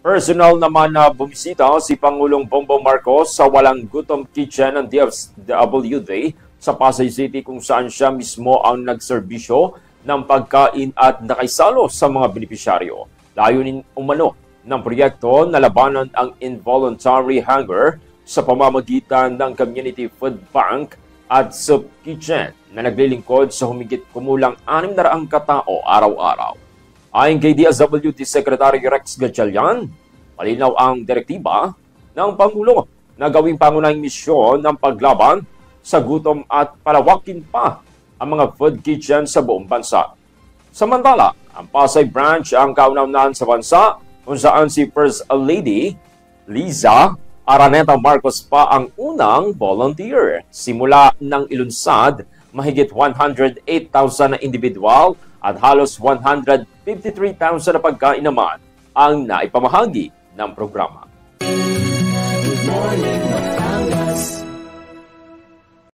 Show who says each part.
Speaker 1: Personal naman na bumisita si Pangulong Bongbong Marcos sa Walang Gutom Kitchen ng DFWD sa Pasay City kung saan siya mismo ang nagserbisyo ng pagkain at nakisalo sa mga benepisyaryo. Layunin umano ng proyekto na labanan ang involuntary hunger sa pamamagitan ng Community Food Bank at Soup Kitchen na naglilingkod sa humigit kumulang 600 katao araw-araw. Ayon kay DSWD Secretary Rex Gatchalian, malinaw ang direktiba ng Pangulo na gawing pangunahing misyon ng paglaban sa gutom at palawakin pa ang mga food kitchen sa buong bansa. Samantala, ang Pasay branch ang kauna-unahan sa bansa kung saan si First Lady Liza Araneta Marcos pa ang unang volunteer. Simula ng ilunsad, mahigit 108,000 na individual at halos 153,000 na pagkain naman ang naipamahagi ng programa.